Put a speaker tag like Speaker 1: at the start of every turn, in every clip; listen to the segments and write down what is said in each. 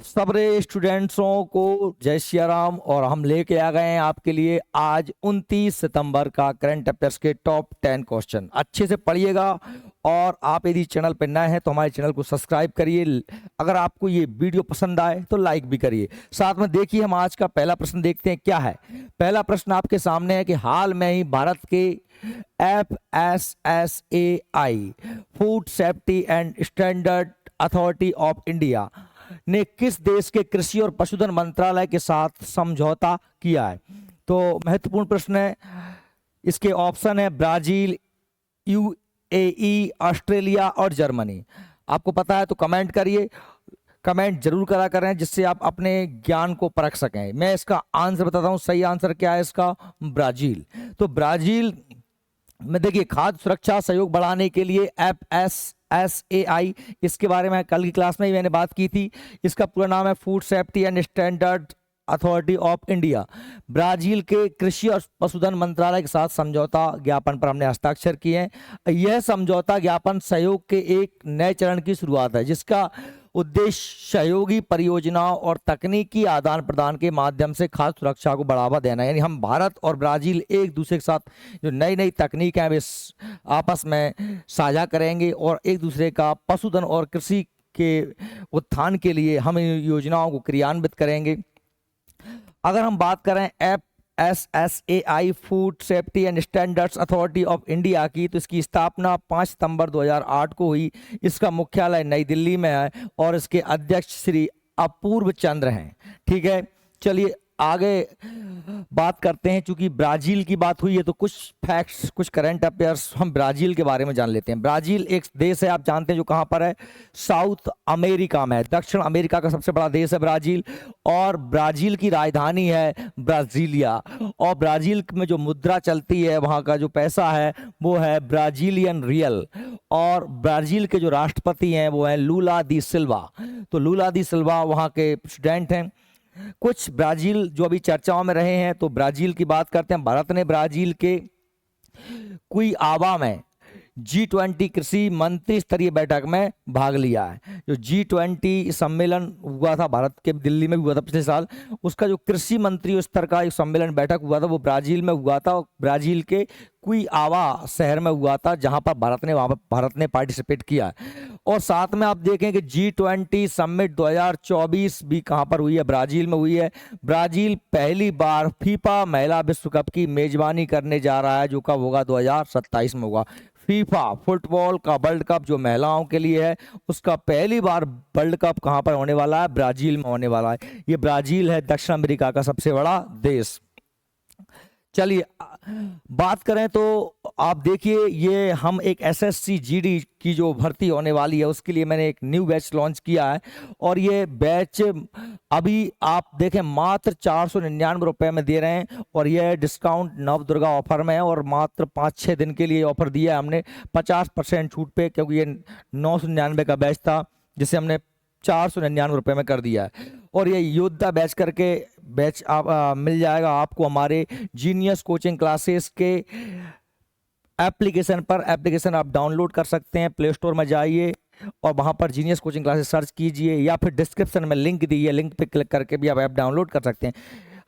Speaker 1: सबरे स्टूडेंट्सों को जय सिया राम। और हम लेके आ गए हैं आपके लिए आज 29 सितंबर का करंट अफेयर्स के टॉप 10 क्वेश्चन। अच्छे से पढ़िएगा। और आप यदि चैनल पर नए हैं तो हमारे चैनल को सब्सक्राइब करिए। अगर आपको ये वीडियो पसंद आए तो लाइक भी करिए। साथ में देखिए हम आज का पहला प्रश्न देखते हैं क्या है। पहला प्रश्न आपके सामने है कि हाल में ही भारत के FSSAI food safety and standard authority of India ने किस देश के कृषि और पशुधन मंत्रालय के साथ समझौता किया है। तो महत्वपूर्ण प्रश्न है। इसके ऑप्शन है ब्राजील, यूएई, ऑस्ट्रेलिया और जर्मनी। आपको पता है तो कमेंट करिए। कमेंट जरूर करा करें जिससे आप अपने ज्ञान को परख सकें। मैं इसका आंसर बताता हूं। सही आंसर क्या है इसका? ब्राजील। तो ब्राजील में देखिए खाद्य सुरक्षा सहयोग बढ़ाने के लिए FSSAI, इसके बारे में कल की क्लास में ही मैंने बात की थी। इसका पूरा नाम है food safety and standard authority of India. Brazil के कृषि और पशुधन मंत्रालय के साथ समझौता ज्ञापन पर हमने हस्ताक्षर किए हैं। यह समझौता ज्ञापन सहयोग के एक नए चरण की शुरुआत है जिसका उद्देश्य सहयोगी परियोजनाओं और तकनीकी आदान प्रदान के माध्यम से खाद्य सुरक्षा को बढ़ावा देना है। यानी हम भारत और ब्राजील एक दूसरे के साथ जो नई नई तकनीक है वे आपस में साझा करेंगे और एक दूसरे का पशुधन और कृषि के उत्थान के लिए हम इन योजनाओं को क्रियान्वित करेंगे। अगर हम बात करें FSSAI food safety and standards authority of India की, तो इसकी स्थापना 5 सितंबर 2008 को हुई। इसका मुख्यालय नई दिल्ली में है और इसके अध्यक्ष श्री अपूर्व चंद्र हैं। ठीक है, चलिए आगे बात करते हैं। चूंकि ब्राजील की बात हुई है तो कुछ फैक्ट्स, कुछ करंट अफेयर्स हम ब्राजील के बारे में जान लेते हैं। ब्राजील एक देश है, आप जानते हैं, जो कहां पर है? साउथ अमेरिका में है। दक्षिण अमेरिका का सबसे बड़ा देश है ब्राजील। और ब्राजील की राजधानी है ब्राजीलिया। और ब्राजील में जो मुद्रा चलती है, वहां का जो पैसा है वो है ब्राजीलियन रियल। और ब्राजील के जो राष्ट्रपति हैं वो है लूला दी सिल्वा। तो लूला दी सिल्वा वहां के प्रेसिडेंट हैं। कुछ ब्राजील जो अभी चर्चाओं में रहे हैं, तो ब्राजील की बात करते हैं। भारत ने ब्राजील के क्विआबा में G20 कृषि मंत्री स्तरीय बैठक में भाग लिया है। जो G20 सम्मेलन हुआ था भारत के दिल्ली में हुआ था पिछले साल, उसका जो कृषि मंत्री स्तर का एक सम्मेलन बैठक हुआ था वो ब्राजील में हुआ था। ब्राजील के क्विआबा शहर में हुआ था जहां पर भारत ने पार्टिसिपेट किया। और साथ में आप देखें कि G20 समिट 2024 भी कहां पर हुई है? ब्राजील में हुई है। ब्राजील पहली बार फीफा महिला विश्व कप की मेजबानी करने जा रहा है, जो कब होगा? 2027 में होगा। फीफा फुटबॉल का वर्ल्ड कप जो महिलाओं के लिए है, उसका पहली बार वर्ल्ड कप कहां पर होने वाला है? ब्राजील में होने वाला है। ये ब्राजील है दक्षिण अमेरिका का सबसे बड़ा देश। चलिए बात करें तो आप देखिए, ये हम एक SSC GD की जो भर्ती होने वाली है उसके लिए मैंने एक न्यू बैच लॉन्च किया है। और ये बैच अभी आप देखें मात्र 499 रुपये में दे रहे हैं। और यह डिस्काउंट नवदुर्गा ऑफर में है और मात्र 5-6 दिन के लिए ऑफर दिया है हमने 50% छूट पे, क्योंकि ये 999 का बैच था जिसे हमने 499 रुपये में कर दिया है। और ये योद्धा बैच करके बैच आप मिल जाएगा आपको हमारे जीनियस कोचिंग क्लासेस के एप्लीकेशन पर। एप्लीकेशन आप डाउनलोड कर सकते हैं, प्ले स्टोर में जाइए और वहां पर जीनियस कोचिंग क्लासेस सर्च कीजिए, या फिर डिस्क्रिप्शन में लिंक दी है, लिंक पे क्लिक करके भी आप ऐप डाउनलोड कर सकते हैं।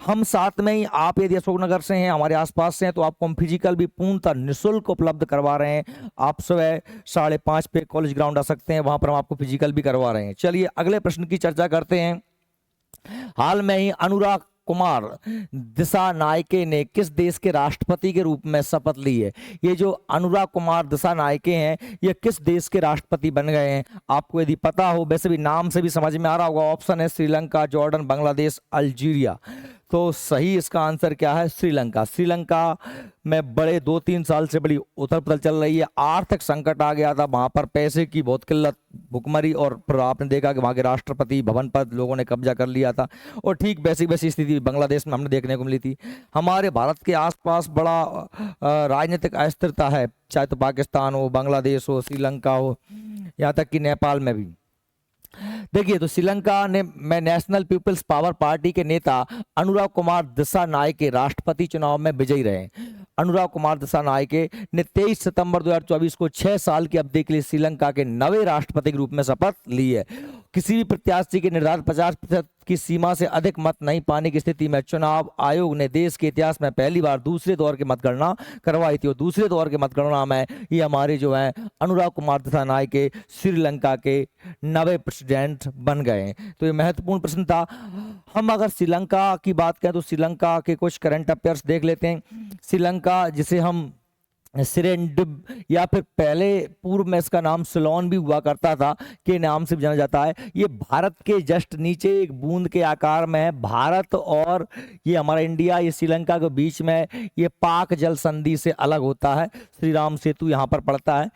Speaker 1: हम साथ में ही, आप यदि अशोकनगर से हैं, हमारे आसपास से हैं, तो आपको हम फिजिकल भी पूर्णतः निःशुल्क उपलब्ध करवा रहे हैं। आप सुबह 5:30 पे कॉलेज ग्राउंड आ सकते हैं, वहां पर हम आपको फिजिकल भी करवा रहे हैं। चलिए अगले प्रश्न की चर्चा करते हैं। हाल में ही अनुराग कुमार दिसानायके ने किस देश के राष्ट्रपति के रूप में शपथ ली है? ये जो अनुराग कुमार दिसानायके हैं, ये किस देश के राष्ट्रपति बन गए हैं? आपको यदि पता हो, वैसे भी नाम से भी समझ में आ रहा होगा। ऑप्शन है श्रीलंका, जॉर्डन, बांग्लादेश, अल्जीरिया। तो सही इसका आंसर क्या है? श्रीलंका। श्रीलंका में बड़े 2-3 साल से बड़ी उथल पुथल चल रही है। आर्थिक संकट आ गया था, वहां पर पैसे की बहुत किल्लत, भुखमरी, और फिर आपने देखा कि वहां के राष्ट्रपति भवन पर लोगों ने कब्जा कर लिया था। और ठीक वैसी वैसी स्थिति बांग्लादेश में हमने देखने को मिली थी। हमारे भारत के आसपास बड़ा राजनीतिक अस्थिरता है, चाहे तो पाकिस्तान हो, बांग्लादेश हो, श्रीलंका हो, यहाँ तक कि नेपाल में भी। देखिए, तो श्रीलंका में नेशनल पीपल्स पावर पार्टी के नेता अनुराग कुमार दिसानायके राष्ट्रपति चुनाव में विजयी रहे। अनुराग कुमार दिसानायके ने 23 सितंबर 2024 को 6 साल की अवधि के लिए श्रीलंका के नवे राष्ट्रपति के रूप में शपथ ली है। किसी भी प्रत्याशी के निर्धारित 50% की सीमा से अधिक मत नहीं पाने की स्थिति में चुनाव आयोग ने देश के इतिहास में पहली बार दूसरे दौर की मतगणना करवाई थी। और दूसरे दौर की मतगणना में ये हमारे जो है अनुराग कुमार दिसानायक के श्रीलंका के नवे प्रेसिडेंट बन गए। तो ये महत्वपूर्ण प्रश्न था। हम अगर श्रीलंका की बात करें तो श्रीलंका के कुछ करंट अफेयर्स देख लेते हैं। श्रीलंका जिसे हम सिरेंडिब या फिर पहले पूर्व में इसका नाम सिलोन भी हुआ करता था के नाम से भी जाना जाता है, ये भारत के जस्ट नीचे एक बूंद के आकार में है। भारत और ये हमारा इंडिया, ये श्रीलंका के बीच में ये पाक जल संधि से अलग होता है। श्री राम सेतु यहाँ पर पड़ता है।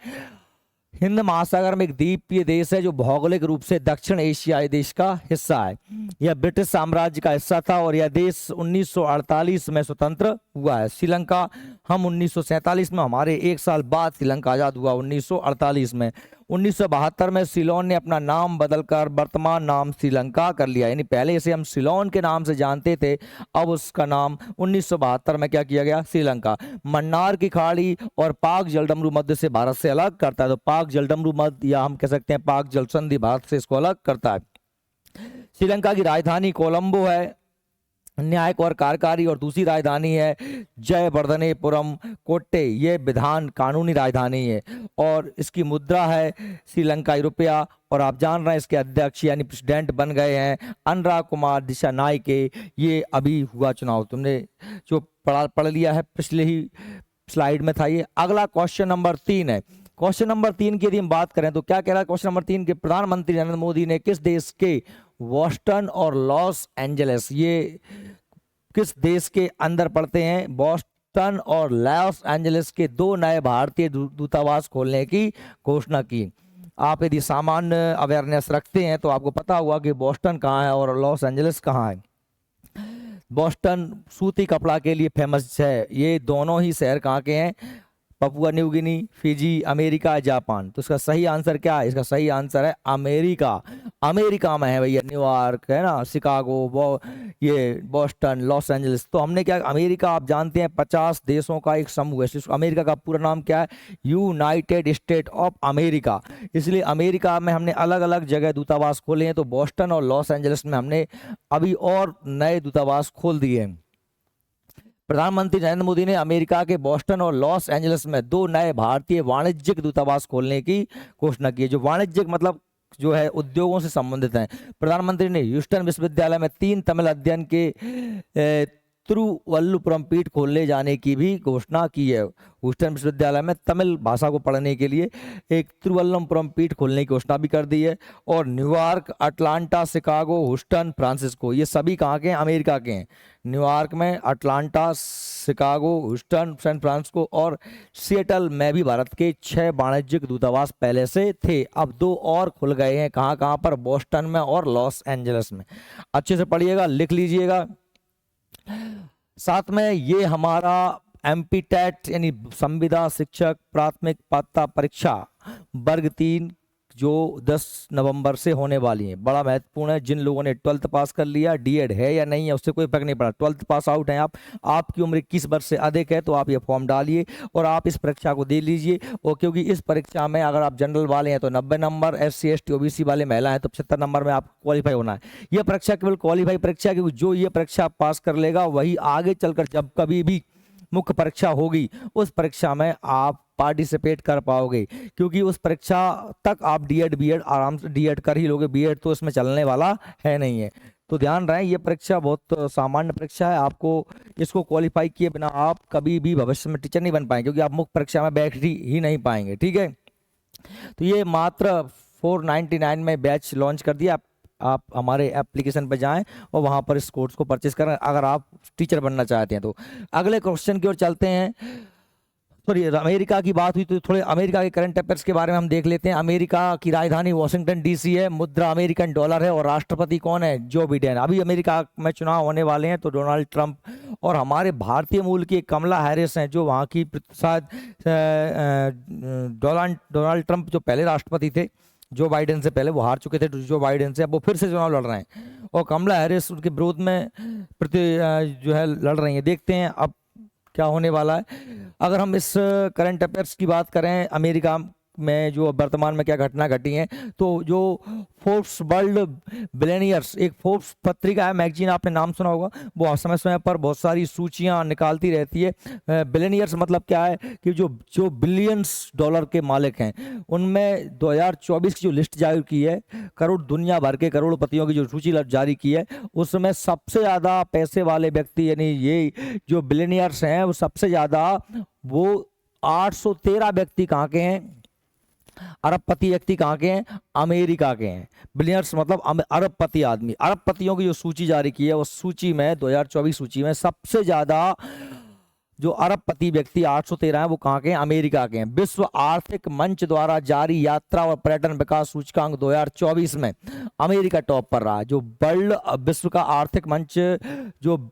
Speaker 1: हिंद महासागर में एक द्वीपीय देश है जो भौगोलिक रूप से दक्षिण एशियाई देश का हिस्सा है। यह ब्रिटिश साम्राज्य का हिस्सा था और यह देश 1948 में स्वतंत्र हुआ है। श्रीलंका हम 1947 में, हमारे एक साल बाद श्रीलंका आजाद हुआ 1948 में। 1972 में सिलोन ने अपना नाम बदलकर वर्तमान नाम श्रीलंका कर लिया, यानी पहले इसे हम सिलोन के नाम से जानते थे, अब उसका नाम 1972 में क्या किया गया, श्रीलंका। मन्नार की खाड़ी और पाक जलडमरू मध्य से भारत से अलग करता है। तो पाक जलडमरू मध्य या हम कह सकते हैं पाक जल संधि भारत से इसको अलग करता है। श्रीलंका की राजधानी कोलंबो है, न्यायिक और कार्यकारी, और दूसरी राजधानी है जयवर्धनेपुरम कोट्टे, ये विधान कानूनी राजधानी है। और इसकी मुद्रा है श्रीलंकाई रुपया। और आप जान रहे हैं इसके अध्यक्ष यानी प्रेसिडेंट बन गए हैं अनुराग कुमार दिसानायक के। ये अभी हुआ चुनाव, तुमने जो पढ़ लिया है पिछले ही स्लाइड में था ये। अगला क्वेश्चन नंबर 3 है। क्वेश्चन नंबर 3 की यदि हम बात करें तो क्या कह रहा है क्वेश्चन नंबर 3 के, प्रधानमंत्री नरेंद्र मोदी ने किस देश के बोस्टन और लॉस एंजलिस, ये किस देश के अंदर पड़ते हैं, बोस्टन और लॉस एंजलिस के 2 नए भारतीय दूतावास खोलने की घोषणा की। आप यदि सामान्य अवेयरनेस रखते हैं तो आपको पता हुआ कि बोस्टन कहाँ है और लॉस एंजलिस कहाँ है। बोस्टन सूती कपड़ा के लिए फेमस है। ये दोनों ही शहर कहाँ के हैं, Papua New Guinea, Fiji, America, Japan. तो इसका सही आंसर क्या है, इसका सही आंसर है अमेरिका। अमेरिका में है भैया, न्यूयॉर्क है ना, शिकागो, ये बोस्टन, लॉस एंजलिस। तो हमने क्या, अमेरिका आप जानते हैं 50 देशों का एक समूह है। अमेरिका का पूरा नाम क्या है, यूनाइटेड स्टेट ऑफ अमेरिका। इसलिए अमेरिका में हमने अलग अलग जगह दूतावास खोले हैं। तो बोस्टन और लॉस एंजलिस में हमने अभी और नए दूतावास खोल दिए हैं। प्रधानमंत्री नरेंद्र मोदी ने अमेरिका के बोस्टन और लॉस एंजलिस में 2 नए भारतीय वाणिज्यिक दूतावास खोलने की घोषणा की है। जो वाणिज्यिक मतलब जो है उद्योगों से संबंधित हैं। प्रधानमंत्री ने ह्यूस्टन विश्वविद्यालय में 3 तमिल अध्ययन के तिरुवल्लुपुरम पीठ खोलने जाने की भी घोषणा की है। ह्यूस्टन विश्वविद्यालय में तमिल भाषा को पढ़ने के लिए एक तिरुवल्लुपुरम पीठ खोलने की घोषणा भी कर दी है। और New York, Atlanta, Chicago, Houston, Francisco, ये सभी कहाँ के हैं, अमेरिका के हैं। न्यूयॉर्क में, Atlanta, Chicago, Houston, San Francisco और सिएटल में भी भारत के 6 वाणिज्यिक दूतावास पहले से थे। अब 2 और खुल गए हैं, कहाँ कहाँ पर, बोस्टन में और लॉस एंजलिस में। अच्छे से पढ़िएगा, लिख लीजिएगा। साथ में ये हमारा एमपी-टेट यानी संविदा शिक्षक प्राथमिक पात्रता परीक्षा वर्ग 3 जो 10 नवंबर से होने वाली है, बड़ा महत्वपूर्ण है। जिन लोगों ने 12th पास कर लिया, डीएड है या नहीं है उससे कोई फर्क नहीं पड़ा, 12th पास आउट हैं आप, आपकी उम्र 21 वर्ष से अधिक है तो आप ये फॉर्म डालिए और आप इस परीक्षा को दे लीजिए। और क्योंकि इस परीक्षा में अगर आप जनरल वाले हैं तो 90 नंबर, SC ST OBC वाले महिला हैं तो 75 नंबर में आप क्वालिफाई होना है। यह परीक्षा केवल क्वालिफाई परीक्षा, क्योंकि जो ये परीक्षा पास कर लेगा वही आगे चलकर जब कभी भी मुख्य परीक्षा होगी उस परीक्षा में आप पार्टिसिपेट कर पाओगे, क्योंकि उस परीक्षा तक आप डीएड बीएड आराम से डीएड कर ही लोगे, बीएड तो इसमें चलने वाला है नहीं है। तो ध्यान रहे ये परीक्षा बहुत सामान्य परीक्षा है, आपको इसको क्वालिफाई किए बिना आप कभी भी भविष्य में टीचर नहीं बन पाएंगे, क्योंकि आप मुख्य परीक्षा में बैठ ही नहीं पाएंगे। ठीक है, तो ये मात्र 499 में बैच लॉन्च कर दिया। आप हमारे एप्लीकेशन पर जाएं और वहां पर इस कोर्स को परचेज करें अगर आप टीचर बनना चाहते हैं तो। अगले क्वेश्चन की ओर चलते हैं। सॉरी, अमेरिका की बात हुई तो थोड़े अमेरिका के करंट अफेयर्स के बारे में हम देख लेते हैं। अमेरिका की राजधानी वॉशिंगटन DC है, मुद्रा अमेरिकन डॉलर है और राष्ट्रपति कौन है, जो बिडेन। अभी अमेरिका में चुनाव होने वाले हैं तो डोनाल्ड ट्रंप और हमारे भारतीय मूल की कमला हैरिस हैं जो वहाँ की शायद डोनाल्ड ट्रंप जो पहले राष्ट्रपति थे जो बाइडेन से, पहले वो हार चुके थे जो बाइडेन से, अब वो फिर से चुनाव लड़ रहे हैं और कमला हैरिस उनके विरोध में जो है लड़ रही हैं। देखते हैं अब क्या होने वाला है। अगर हम इस करंट अफेयर्स की बात करें, अमेरिका में जो वर्तमान में क्या घटना घटी है, तो जो फोर्ब्स वर्ल्ड बिलियनियर्स, एक फोर्ब्स पत्रिका है, मैगजीन, आपने नाम सुना होगा, वो समय समय पर बहुत सारी सूचियां निकालती रहती है। बिलियनियर्स मतलब क्या है कि जो जो बिलियंस डॉलर के मालिक हैं, उनमें 2024 की जो लिस्ट जारी की है, करोड़ दुनिया भर के करोड़पतियों की जो सूची जारी की है, उसमें सबसे ज़्यादा पैसे वाले व्यक्ति यानी ये जो बिलियनियर्स हैं, वो सबसे ज़्यादा वो 813 व्यक्ति कहाँ के हैं, अरबपति व्यक्ति कहाँ के हैं, अमेरिका के हैं। बिलियनर्स मतलब अरबपति आदमी। अरबपतियों की जो सूची जारी की है, उस सूची में 2024 सूची में सबसे ज्यादा जो अरबपति व्यक्ति 813 है, वो कहाँ के हैं, अमेरिका के हैं। विश्व आर्थिक मंच द्वारा जारी यात्रा और पर्यटन विकास सूचकांक 2024 में अमेरिका टॉप पर रहा। जो वर्ल्ड विश्व का आर्थिक मंच जो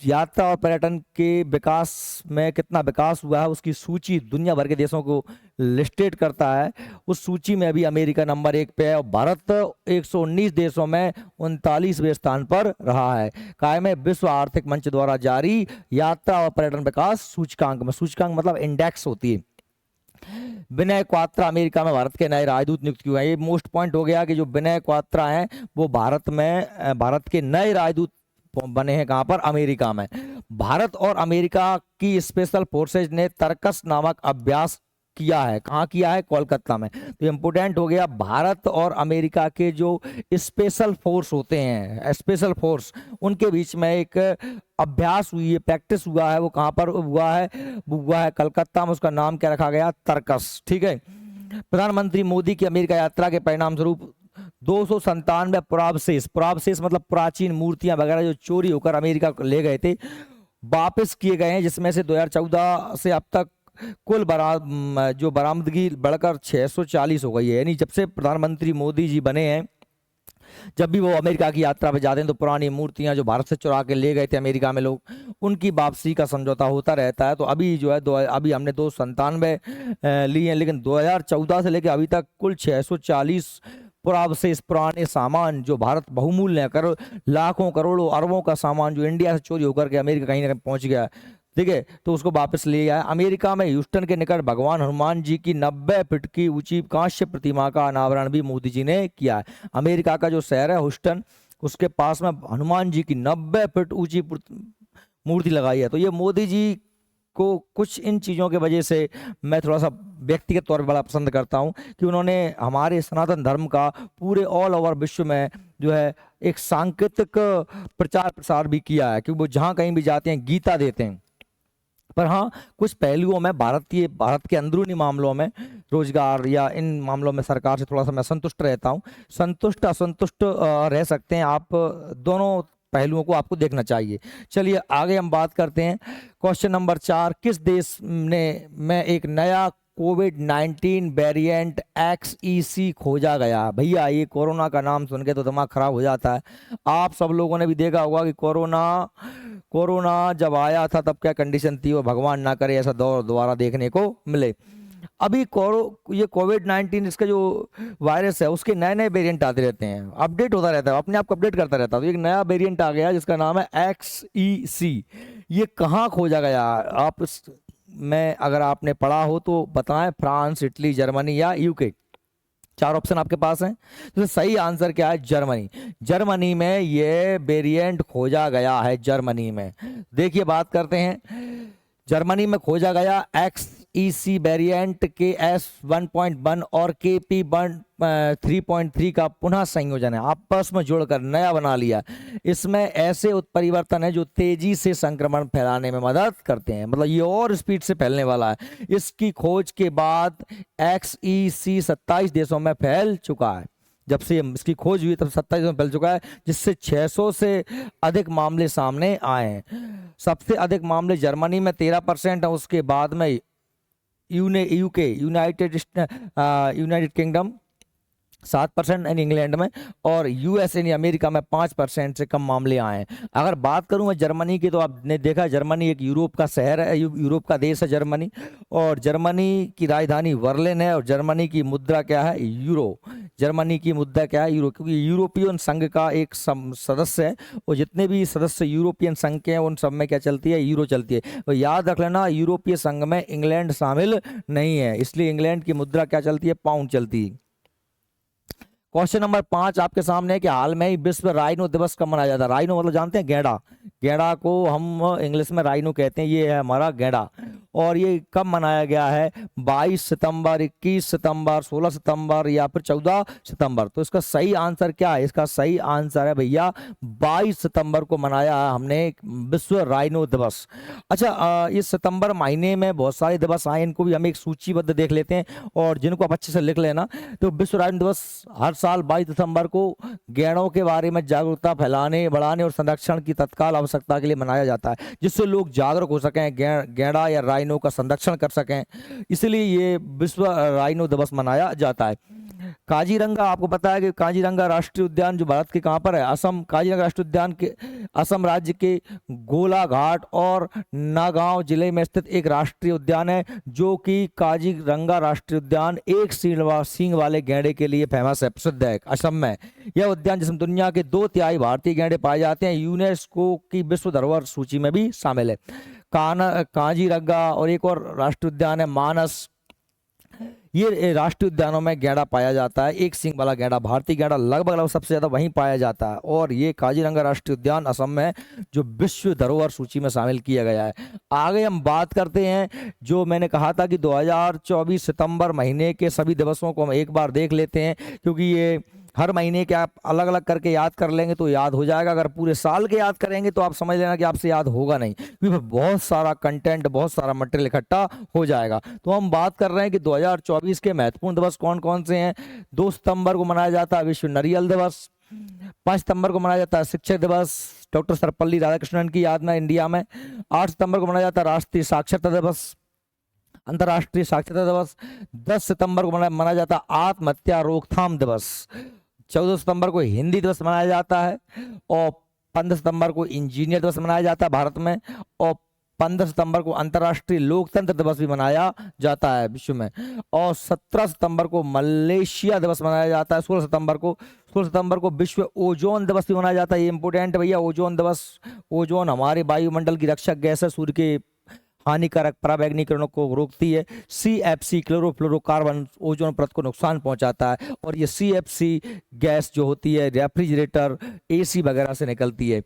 Speaker 1: यात्रा और पर्यटन के विकास में कितना विकास हुआ है, उसकी सूची दुनिया भर के देशों को लिस्टेड करता है। उस सूची में अभी अमेरिका नंबर 1 पे है और भारत 119 देशों में 39वें स्थान पर रहा है। कायम है विश्व आर्थिक मंच द्वारा जारी यात्रा और पर्यटन विकास सूचकांक में। सूचकांक मतलब इंडेक्स होती है। विनय क्वात्रा अमेरिका में भारत के नए राजदूत नियुक्त किए हैं। ये मोस्ट पॉइंट हो गया कि जो विनय क्वात्रा हैं वो भारत के नए राजदूत बने हैं। कहां पर, अमेरिका में। भारत और अमेरिका की स्पेशल फोर्सेज ने तरकस नामक अभ्यास किया है। कहाँ किया है, कोलकाता में। तो इंपोर्टेंट हो गया, भारत और अमेरिका के जो स्पेशल फोर्स होते हैं, स्पेशल फोर्स, उनके बीच में एक अभ्यास हुई है, प्रैक्टिस हुआ है। वो कहाँ पर हुआ है, वो हुआ है कलकत्ता में। उसका नाम क्या रखा गया, तरकस। ठीक है। प्रधानमंत्री मोदी की अमेरिका यात्रा के परिणाम स्वरूप 297 पुरावशेष मतलब प्राचीन मूर्तियां वगैरह जो चोरी होकर अमेरिका ले गए थे, वापस किए गए हैं, जिसमें से 2014 से अब तक कुल जो बरामदगी बढ़कर 640 हो गई है। यानी जब से प्रधानमंत्री मोदी जी बने हैं, जब भी वो अमेरिका की यात्रा पे जाते हैं तो पुरानी मूर्तियां जो भारत से चुरा के ले गए थे अमेरिका में लोग, उनकी वापसी का समझौता होता रहता है। तो अभी जो है अभी हमने 297 ली हैं, लेकिन 2014 से लेकर अभी तक कुल 640 पुरावशेष, पुराने सामान जो भारत बहुमूल्य है, लाखों करोड़ों अरबों का सामान जो इंडिया से चोरी होकर के अमेरिका कहीं ना कहीं पहुंच गया है, ठीक है, तो उसको वापस ले आया। अमेरिका में ह्यूस्टन के निकट भगवान हनुमान जी की 90 फीट की ऊंची कांस्य प्रतिमा का अनावरण भी मोदी जी ने किया है। अमेरिका का जो शहर है ह्यूस्टन, उसके पास में हनुमान जी की 90 फीट ऊंची मूर्ति लगाई है। तो ये मोदी जी को कुछ इन चीज़ों के वजह से मैं थोड़ा सा व्यक्तिगत तौर पर बड़ा पसंद करता हूं कि उन्होंने हमारे सनातन धर्म का पूरे ऑल ओवर विश्व में जो है एक सांकेतिक प्रचार प्रसार भी किया है, क्योंकि वो जहां कहीं भी जाते हैं गीता देते हैं। पर हाँ, कुछ पहलुओं में भारत के अंदरूनी मामलों में, रोजगार या इन मामलों में सरकार से थोड़ा सा मैं संतुष्ट रहता हूँ। संतुष्ट असंतुष्ट रह सकते हैं आप, दोनों पहलुओं को आपको देखना चाहिए। चलिए आगे हम बात करते हैं। क्वेश्चन नंबर 4, किस देश में एक नया कोविड-19 वेरिएंट XEC खोजा गया? भैया ये कोरोना का नाम सुन के तो दिमाग खराब हो जाता है। आप सब लोगों ने भी देखा होगा कि कोरोना जब आया था तब क्या कंडीशन थी, वो भगवान ना करे ऐसा दौर दोबारा देखने को मिले। अभी ये कोविड-19 इसका जो वायरस है उसके नए नए वेरिएंट आते रहते हैं, अपडेट होता रहता है, अपने आप को अपडेट करता रहता है। तो एक नया वेरिएंट आ गया जिसका नाम है XEC। ये कहाँ खोजा गया? मैं अगर आपने पढ़ा हो तो बताएं, फ्रांस, इटली, जर्मनी या यूके। 4 ऑप्शन आपके पास हैं। तो सही आंसर क्या है? जर्मनी। जर्मनी में ये वेरिएंट खोजा गया है। जर्मनी में देखिए, बात करते हैं। जर्मनी में खोजा गया XEC वेरिएंट KS1.1 और KP3.3 का पुनः संयोजन है, आपस में जोड़कर नया बना लिया। इसमें ऐसे उत्परिवर्तन है जो तेजी से संक्रमण फैलाने में मदद करते हैं, मतलब ये और स्पीड से फैलने वाला है। इसकी खोज के बाद XEC 27 देशों में फैल चुका है। जब से इसकी खोज हुई तब 27 में फैल चुका है, जिससे 600 से अधिक मामले सामने आए हैं। सबसे अधिक मामले जर्मनी में 13% है, उसके बाद में यूके यूनाइटेड किंगडम 7% यानी इंग्लैंड में, और यूएस यानी अमेरिका में 5% से कम मामले आए हैं। अगर बात करूं मैं जर्मनी की, तो आपने देखा जर्मनी एक यूरोप का शहर है, यूरोप का देश है जर्मनी, और जर्मनी की राजधानी बर्लिन है, और जर्मनी की मुद्रा क्या है? यूरो। जर्मनी की मुद्रा क्या है? यूरो, क्योंकि यूरोपियन संघ का एक सदस्य है, और जितने भी सदस्य यूरोपियन संघ के हैं उन सब में क्या चलती है? यूरो चलती है। तो याद रख लेना, यूरोपीय संघ में इंग्लैंड शामिल नहीं है, इसलिए इंग्लैंड की मुद्रा क्या चलती है? पाउंड चलती है। क्वेश्चन नंबर 5 आपके सामने है कि हाल में ही विश्व राइनो दिवस कब मनाया जाता है? राइनो मतलब जानते हैं? गैंडा। गैंडा को हम इंग्लिश में राइनो कहते हैं, ये है हमारा गैंडा। और ये कब मनाया गया है? 22 सितंबर, 21 सितंबर, 16 सितंबर या फिर 14 सितंबर। तो इसका सही आंसर क्या है? इसका सही आंसर है भैया 22 सितंबर को मनाया है हमने विश्व राइनो दिवस। अच्छा, इस सितंबर महीने में बहुत सारे दिवस आए, इनको भी हम एक सूचीबद्ध देख लेते हैं, और जिनको आप अच्छे से लिख लेना। तो विश्व राइनो दिवस हर साल 22 दिसंबर को गैंडों के बारे में जागरूकता फैलाने, बढ़ाने और संरक्षण की तत्काल आवश्यकता के लिए मनाया जाता है, जिससे लोग जागरूक हो सकें, गैंडा या राइनो का संरक्षण कर सकें, इसलिए ये विश्व राइनो दिवस मनाया जाता है। काजीरंगा, आपको पता है कि काजीरंगा राष्ट्रीय उद्यान जो भारत के कहाँ पर है? असम। काजीरंगा राष्ट्रीय उद्यान के असम राज्य के गोलाघाट और नागांव जिले में स्थित एक राष्ट्रीय उद्यान है, जो कि काजीरंगा राष्ट्रीय उद्यान एक सींग वाले गैंडे के लिए फेमस है, प्रसिद्ध है असम में। यह उद्यान जिसमें दुनिया के 2/3 भारतीय गैंडे पाए जाते हैं, यूनेस्को की विश्व धरोहर सूची में भी शामिल है। काजीरंगा और एक और राष्ट्रीय उद्यान है मानस। ये राष्ट्रीय उद्यानों में गैंडा पाया जाता है, एक सींग वाला गैंडा, भारतीय गैंडा लगभग सबसे ज्यादा वहीं पाया जाता है, और ये काजीरंगा राष्ट्रीय उद्यान असम में जो विश्व धरोहर सूची में शामिल किया गया है। आगे हम बात करते हैं, जो मैंने कहा था कि 2024 सितंबर महीने के सभी दिवसों को हम एक बार देख लेते हैं, क्योंकि ये हर महीने के आप अलग अलग करके याद कर लेंगे तो याद हो जाएगा। अगर पूरे साल के याद करेंगे तो आप समझ लेना कि आपसे याद होगा नहीं, क्योंकि बहुत सारा कंटेंट, बहुत सारा मटेरियल इकट्ठा हो जाएगा। तो हम बात कर रहे हैं कि 2024 के महत्वपूर्ण दिवस कौन कौन से हैं। 2 सितंबर को मनाया जाता है विश्व नारियल दिवस। 5 सितंबर को मनाया जाता है शिक्षक दिवस, डॉक्टर सर्वपल्ली राधाकृष्णन की याद में इंडिया में। 8 सितंबर को मनाया जाता है राष्ट्रीय साक्षरता दिवस, अंतर्राष्ट्रीय साक्षरता दिवस। 10 सितंबर को मनाया जाता है आत्महत्या रोकथाम दिवस। 14 सितंबर को हिंदी दिवस मनाया जाता है, और 15 सितंबर को इंजीनियर दिवस मनाया जाता है भारत में, और 15 सितंबर को अंतर्राष्ट्रीय लोकतंत्र दिवस भी मनाया जाता है विश्व में, और 17 सितंबर को मलेशिया दिवस मनाया जाता है। 16 सितंबर को विश्व ओजोन दिवस भी मनाया जाता है। ये इंपोर्टेंट भैया, ओजोन दिवस। ओजोन हमारे वायुमंडल की रक्षक गैस है, सूर्य के हानिकारक पराबैंगनी किरणों को रोकती है। CFC क्लोरोफ्लोरोकार्बन ओजोन परत को नुकसान पहुंचाता है, और ये CFC गैस जो होती है रेफ्रिजरेटर, AC वगैरह से निकलती है।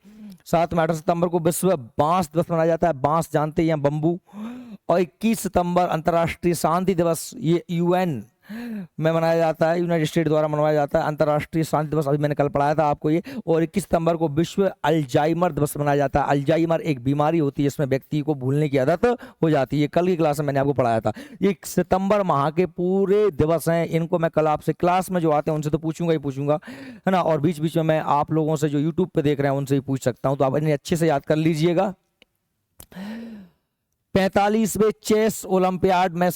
Speaker 1: साथ में 8 सितंबर को विश्व बांस दिवस मनाया जाता है, बांस जानते हैं, बंबू। और 21 सितंबर अंतर्राष्ट्रीय शांति दिवस, ये UN में मनाया जाता है, यूनाइटेड स्टेट द्वारा मनाया जाता है अंतर्राष्ट्रीय शांति दिवस, अभी मैंने कल पढ़ाया था आपको ये। और 21 सितंबर को विश्व अल्जाइमर दिवस मनाया जाता है। अल्जाइमर एक बीमारी होती है जिसमें व्यक्ति को भूलने की आदत हो जाती है, कल की क्लास में मैंने आपको पढ़ाया था। ये सितंबर माह के पूरे दिवस हैं, इनको मैं कल आपसे क्लास में जो आते हैं उनसे तो पूछूंगा ही पूछूंगा, है ना, और बीच बीच में मैं आप लोगों से जो यूट्यूब पे देख रहे हैं उनसे ही पूछ सकता हूँ, तो आप इन्हें अच्छे से याद कर लीजिएगा। 45वें चेस ओलंपियाड में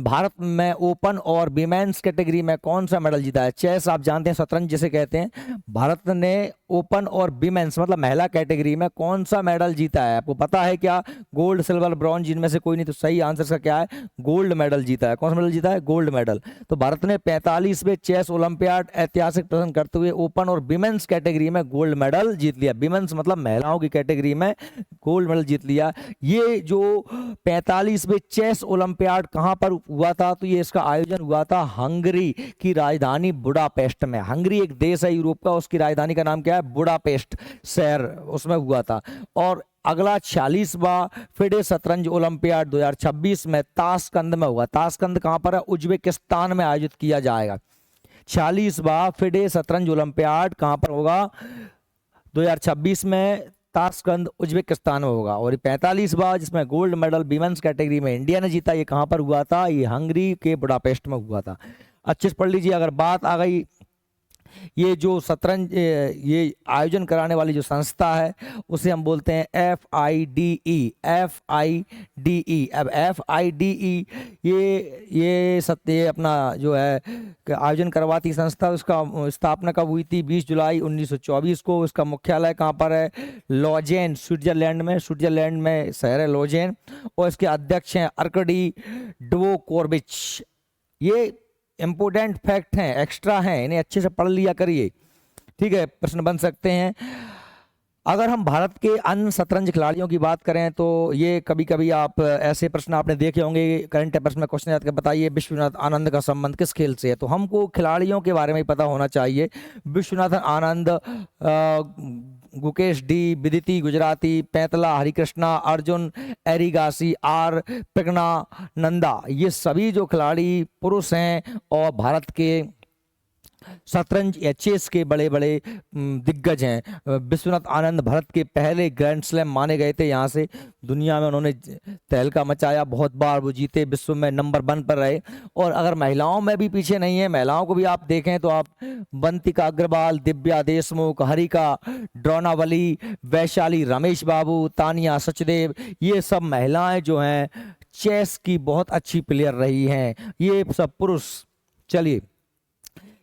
Speaker 1: भारत में ओपन और विमेंस कैटेगरी में कौन सा मेडल जीता है? चेस आप जानते हैं, शतरंज जिसे कहते हैं। भारत ने ओपन और विमेंस मतलब महिला कैटेगरी में कौन सा मेडल जीता है? आपको पता है क्या? गोल्ड, सिल्वर, ब्रॉन्ज, इनमें से कोई नहीं, तो सही आंसर इसका क्या है? गोल्ड मेडल जीता है। कौन सा मेडल जीता है? Gold medal. तो भारत ने 45वें चेस ओलंपियाड ऐतिहासिक प्रदर्शन करते हुए ओपन और विमेंस कैटेगरी में गोल्ड मेडल जीत लिया। विमेंस मतलब महिलाओं की कैटेगरी में गोल्ड मेडल जीत लिया। ये जो 45वें चेस ओलंपियाड कहां पर हुआ था? तो ये इसका आयोजन हुआ था हंगरी की राजधानी बुडापेस्ट में। हंगरी एक देश है यूरोप का, उसकी राजधानी का नाम क्या है? बुडापेस्ट शहर, उसमें हुआ था। और अगला 46वां फिडे शतरंज ओलंपियाड 2026 में ताशकंद में हुआ। ताशकंद कहां पर है? उज्बेकिस्तान में आयोजित किया जाएगा। 46वां फिडे शतरंज ओलंपियाड कहां पर होगा? 2026 में ताशकंद उज्बेकिस्तान में होगा। और 45वां जिसमें गोल्ड मेडल विमेंस कैटेगरी में इंडिया ने जीता, ये कहां पर हुआ था? ये हंगरी के बुडापेस्ट में हुआ था। अच्छे से पढ़ लीजिए। अगर बात आ गई ये जो शतरंज ये आयोजन कराने वाली जो संस्था है उसे हम बोलते हैं FIDE। FIDE। अब FIDE ये अपना जो है आयोजन करवाती संस्था, उसका स्थापना कब हुई थी? 20 जुलाई 1924 को। उसका मुख्यालय कहाँ पर है? लॉजेन, स्विट्जरलैंड में। स्विट्जरलैंड में शहर है लॉजेन। और इसके अध्यक्ष हैं अर्कडी डवोकोविच। ये इंपोर्टेंट फैक्ट हैं, एक्स्ट्रा हैं, इन्हें अच्छे से पढ़ लिया करिए। ठीक है, प्रश्न बन सकते हैं। अगर हम भारत के अन्य शतरंज खिलाड़ियों की बात करें तो ये कभी कभी आप ऐसे प्रश्न आपने देखे होंगे करंट अफेयर्स में, क्वेश्चन याद कर बताइए विश्वनाथ आनंद का संबंध किस खेल से है? तो हमको खिलाड़ियों के बारे में पता होना चाहिए। विश्वनाथन आनंद, गुकेश डी, विदिति गुजराती, पैंतला हरिकृष्णा, अर्जुन एरिगासी, आर प्रज्ञानंदा, ये सभी जो खिलाड़ी पुरुष हैं और भारत के शतरंज या चेस के बड़े बड़े दिग्गज हैं। विश्वनाथ आनंद भारत के पहले ग्रैंड स्लैम माने गए थे। यहाँ से दुनिया में उन्होंने तहलका मचाया, बहुत बार वो जीते, विश्व में नंबर 1 पर रहे। और अगर महिलाओं में भी पीछे नहीं है, महिलाओं को भी आप देखें तो आप बंतिका अग्रवाल, दिव्या देशमुख, हरिका ड्रोनावली, वैशाली रमेश बाबू, तानिया सचदेव, ये सब महिलाएं जो हैं चेस की बहुत अच्छी प्लेयर रही हैं। ये सब पुरुष। चलिए,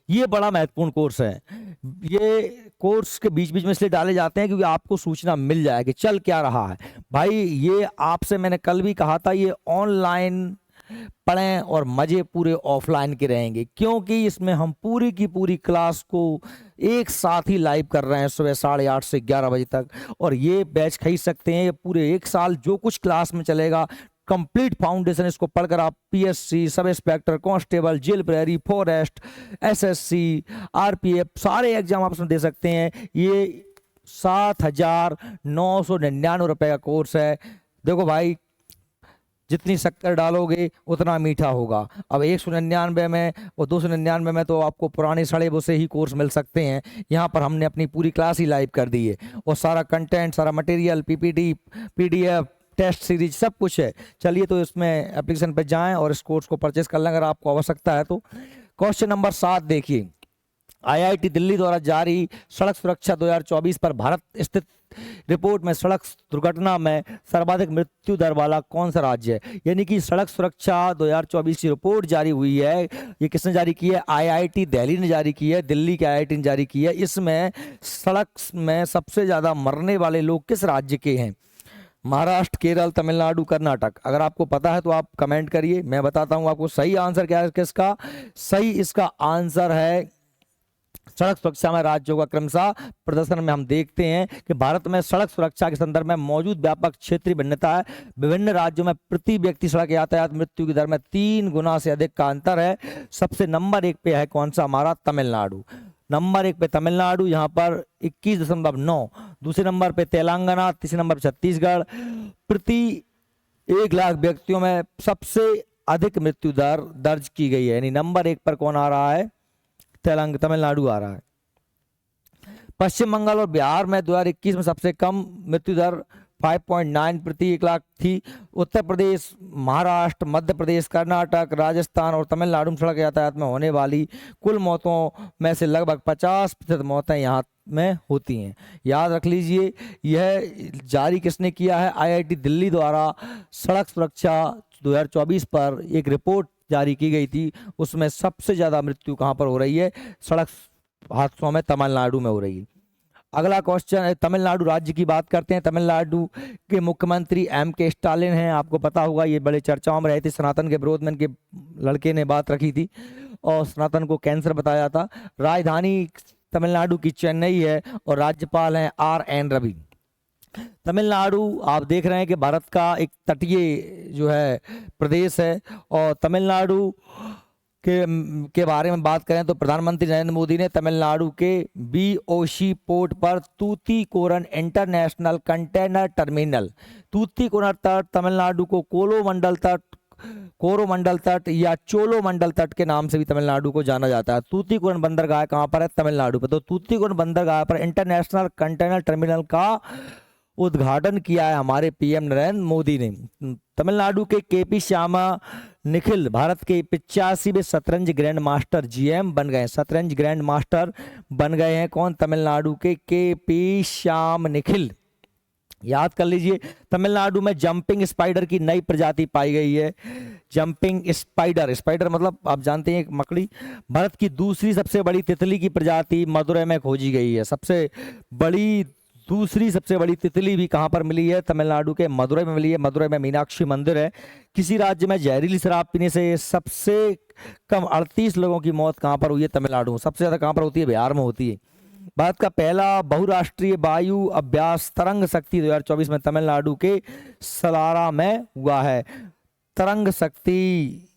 Speaker 1: ये बड़ा महत्वपूर्ण कोर्स है। ये कोर्स के बीच बीच में इसलिए डाले जाते हैं क्योंकि आपको सूचना मिल जाए कि चल क्या रहा है। भाई ये आपसे मैंने कल भी कहा था, ये ऑनलाइन पढ़ें और मजे पूरे ऑफलाइन के रहेंगे, क्योंकि इसमें हम पूरी की पूरी क्लास को एक साथ ही लाइव कर रहे हैं सुबह 8:30 से 11 बजे तक। और ये बैच खरीद सकते हैं, ये पूरे एक साल जो कुछ क्लास में चलेगा, कंप्लीट फाउंडेशन, इसको पढ़कर आप PSC, sub inspector, constable, jail प्रहरी, फॉरेस्ट, SSC, RPF सारे एग्जाम आप इसमें दे सकते हैं। ये 7,999 रुपए का कोर्स है। देखो भाई, जितनी शक्कर डालोगे उतना मीठा होगा। अब 199 में और 299 में तो आपको पुराने सड़े से ही कोर्स मिल सकते हैं। यहाँ पर हमने अपनी पूरी क्लास ही लाइव कर दी है और सारा कंटेंट, सारा material, PPT, PDF, test series सब कुछ है। चलिए, तो इसमें एप्लीकेशन पर जाएं और इस कोर्स को परचेस कर लें अगर आपको आवश्यकता है तो। क्वेश्चन नंबर 7 देखिए, IIT दिल्ली द्वारा जारी सड़क सुरक्षा 2024 पर भारत स्थित रिपोर्ट में सड़क दुर्घटना में सर्वाधिक मृत्यु दर वाला कौन सा राज्य है? यानी कि सड़क सुरक्षा 2024 की रिपोर्ट जारी हुई है। ये किसने जारी की है? IIT दिल्ली ने जारी की है, दिल्ली के IIT ने जारी की है। इसमें सड़क में सबसे ज्यादा मरने वाले लोग किस राज्य के हैं? महाराष्ट्र, केरल, तमिलनाडु, कर्नाटक। अगर आपको पता है तो आप कमेंट करिए, मैं बताता हूं आपको सही आंसर क्या है किसका। सही इसका आंसर है सड़क सुरक्षा में राज्यों का क्रमशः प्रदर्शन में हम देखते हैं कि भारत में सड़क सुरक्षा के संदर्भ में मौजूद व्यापक क्षेत्रीय भिन्नता है। विभिन्न राज्यों में प्रति व्यक्ति सड़क यातायात मृत्यु की दर में 3 गुना से अधिक का अंतर है। सबसे नंबर 1 पे है कौन सा? हमारा तमिलनाडु। नंबर 1 पे तमिलनाडु, यहाँ पर 21.9। दूसरे नंबर पे तेलंगाना, तीसरे नंबर पे छत्तीसगढ़। प्रति 1 लाख व्यक्तियों में सबसे अधिक मृत्यु दर दर्ज की गई है। यानी नंबर 1 पर कौन आ रहा है? तमिलनाडु आ रहा है। पश्चिम बंगाल और बिहार में 2021 में सबसे कम मृत्यु दर 5.9 प्रति 1 लाख थी। उत्तर प्रदेश, महाराष्ट्र, मध्य प्रदेश, कर्नाटक, राजस्थान और तमिलनाडु में सड़क यातायात में होने वाली कुल मौतों में से लगभग 50% मौतें यहाँ में होती हैं। याद रख लीजिए, यह जारी किसने किया है? IIT दिल्ली द्वारा सड़क सुरक्षा 2024 पर एक रिपोर्ट जारी की गई थी। उसमें सबसे ज्यादा मृत्यु कहाँ पर हो रही है? सड़क हादसों में तमिलनाडु में हो रही है। अगला क्वेश्चन है, तमिलनाडु राज्य की बात करते हैं। तमिलनाडु के मुख्यमंत्री MK स्टालिन हैं, आपको पता होगा, ये बड़े चर्चाओं में रहे थे। सनातन के विरोध में इनके लड़के ने बात रखी थी और सनातन को कैंसर बताया था। राजधानी तमिलनाडु की चेन्नई है और राज्यपाल हैं RN रवि। तमिलनाडु आप देख रहे हैं कि भारत का एक तटीय जो है प्रदेश है। और तमिलनाडु के बारे में बात करें तो प्रधानमंत्री नरेंद्र मोदी ने तमिलनाडु के BOC पोर्ट पर Tuticorin international container terminal, Tuticorin तट तमिलनाडु को कोरोमंडल तट या चोलोमंडल तट के नाम से भी तमिलनाडु को जाना जाता है। तूतीकोरन बंदरगाह कहाँ पर है? तमिलनाडु पर। तो तूतीकोरन बंदरगाह पर इंटरनेशनल कंटेनर टर्मिनल का उद्घाटन किया है हमारे PM नरेंद्र मोदी ने। तमिलनाडु के KP श्यामा निखिल भारत के 85वें शतरंज ग्रैंड मास्टर जीएम बन गए हैं। शतरंज ग्रैंड मास्टर बन गए हैं कौन? तमिलनाडु के पी श्याम निखिल। याद कर लीजिए, तमिलनाडु में जंपिंग स्पाइडर की नई प्रजाति पाई गई है। जंपिंग स्पाइडर, स्पाइडर मतलब आप जानते हैं एक मकड़ी। भारत की दूसरी सबसे बड़ी तितली की प्रजाति मदुरै में खोजी गई है। दूसरी सबसे बड़ी तितली भी कहां पर मिली है? तमिलनाडु के मदुरै में मिली है। मदुरै में मीनाक्षी मंदिर है। किसी राज्य में जहरीली शराब पीने से सबसे कम 38 लोगों की मौत कहां पर हुई है? तमिलनाडु में। सबसे ज्यादा कहां पर होती है? बिहार में होती है। भारत का पहला बहुराष्ट्रीय वायु अभ्यास तरंग शक्ति 2024 में तमिलनाडु के सलारा में हुआ है। तरंग शक्ति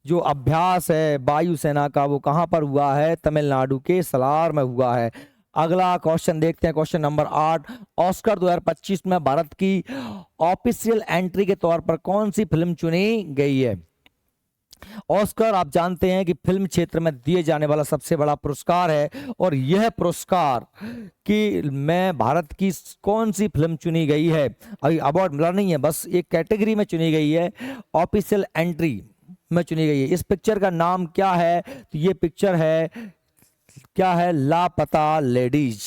Speaker 1: जो अभ्यास है वायुसेना का वो कहां पर हुआ है? तमिलनाडु के सलार में हुआ है। अगला क्वेश्चन देखते हैं, क्वेश्चन नंबर 8। ऑस्कर 2025 में भारत की ऑफिशियल एंट्री के तौर पर कौन सी फिल्म चुनी गई है? ऑस्कर आप जानते हैं कि फिल्म क्षेत्र में दिए जाने वाला सबसे बड़ा पुरस्कार है, और यह पुरस्कार कि में भारत की कौन सी फिल्म चुनी गई है? अभी अवार्ड मिला नहीं है, बस एक कैटेगरी में चुनी गई है, ऑफिशियल एंट्री में चुनी गई है। इस पिक्चर का नाम क्या है? तो ये पिक्चर है, क्या है? लापता लेडीज।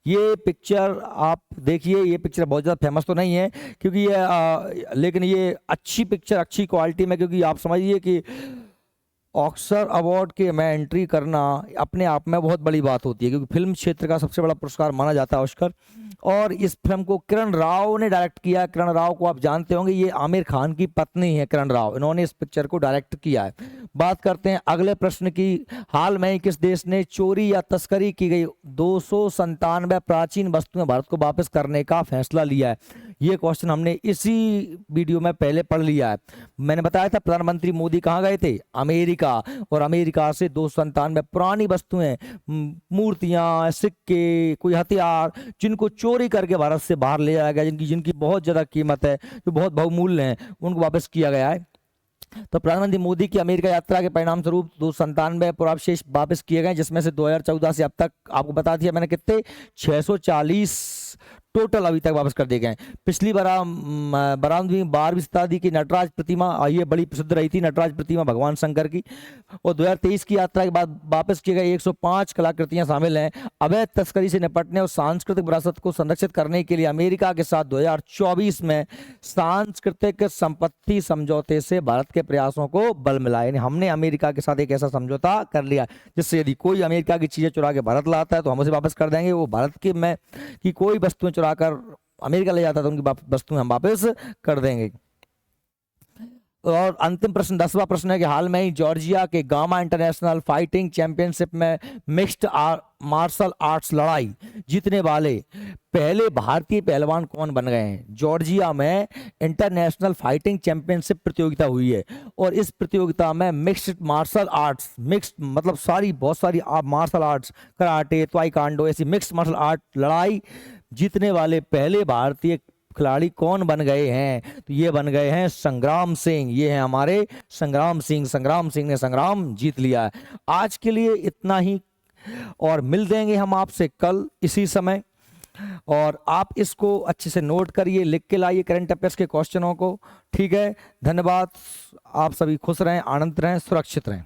Speaker 1: ये पिक्चर आप देखिए, ये पिक्चर बहुत ज़्यादा फेमस तो नहीं है क्योंकि ये लेकिन ये अच्छी पिक्चर, अच्छी क्वालिटी में, क्योंकि आप समझिए कि ऑस्कर अवार्ड के में एंट्री करना अपने आप में बहुत बड़ी बात होती है, क्योंकि फिल्म क्षेत्र का सबसे बड़ा पुरस्कार माना जाता है ऑस्कर। और इस फिल्म को किरण राव ने डायरेक्ट किया। किरण राव को आप जानते होंगे, ये आमिर खान की पत्नी है किरण राव, इन्होंने इस पिक्चर को डायरेक्ट किया है। बात करते हैं अगले प्रश्न की। हाल में किस देश ने चोरी या तस्करी की गई 297 प्राचीन वस्तुएं भारत को वापस करने का फैसला लिया है? ये क्वेश्चन हमने इसी वीडियो में पहले पढ़ लिया है। मैंने बताया था प्रधानमंत्री मोदी कहाँ गए थे? अमेरिका। और अमेरिका से 297 पुरानी वस्तुएं, मूर्तियां, सिक्के, कोई हथियार, जिनको चोरी करके भारत से बाहर ले जाया गया, जिनकी बहुत ज्यादा कीमत है, जो बहुत बहुमूल्य है, उनको वापस किया गया है। तो प्रधानमंत्री मोदी की अमेरिका यात्रा के परिणाम स्वरूप 297 पुरावशेष वापस किए गए, जिसमें से 2014 से अब तक आपको बता दिया मैंने कितने, 640 टोटल अभी तक वापस कर दिए गए। पिछली 12वीं शताब्दी की नटराज प्रतिमा, ये बड़ी प्रसिद्ध रही थी नटराज प्रतिमा भगवान शंकर की। और 2023 की यात्रा के बाद वापस किए गए 105 कलाकृतियां शामिल हैं। अवैध तस्करी से निपटने और सांस्कृतिक विरासत को संरक्षित करने के लिए अमेरिका के साथ 2024 में सांस्कृतिक संपत्ति समझौते से भारत के प्रयासों को बल मिला। यानी हमने अमेरिका के साथ एक ऐसा समझौता कर लिया जिससे यदि कोई अमेरिका की चीजें चुरा के भारत लाता है तो हम उसे वापस कर देंगे। वो भारत के में की कोई वस्तुएं चुराकर अमेरिका ले जाता है तो उनकी वस्तुएं हम वापस कर देंगे। और अंतिम प्रश्न, 10वां प्रश्न है कि हाल में ही जॉर्जिया के गामा इंटरनेशनल फाइटिंग चैंपियनशिप में मिक्स्ड मार्शल आर्ट्स लड़ाई जीतने वाले पहले भारतीय पहलवान कौन बन गए हैं? जॉर्जिया में इंटरनेशनल फाइटिंग चैंपियनशिप प्रतियोगिता हुई है, और इस प्रतियोगिता में मिक्स्ड मार्शल आर्ट्स, मिक्स्ड मतलब बहुत सारी मार्शल आर्ट्स, कराटे, ताइक्वांडो, ऐसी मिक्स्ड मार्शल आर्ट लड़ाई जीतने वाले पहले भारतीय खिलाड़ी कौन बन गए हैं? तो ये बन गए हैं संग्राम सिंह। ये हैं हमारे संग्राम सिंह। संग्राम सिंह ने संग्राम जीत लिया है। आज के लिए इतना ही, और मिल देंगे हम आपसे कल इसी समय। और आप इसको अच्छे से नोट करिए, लिख के लाइए करंट अफेयर्स के क्वेश्चनों को। ठीक है, धन्यवाद। आप सभी खुश रहें, आनंदित रहें, सुरक्षित रहें।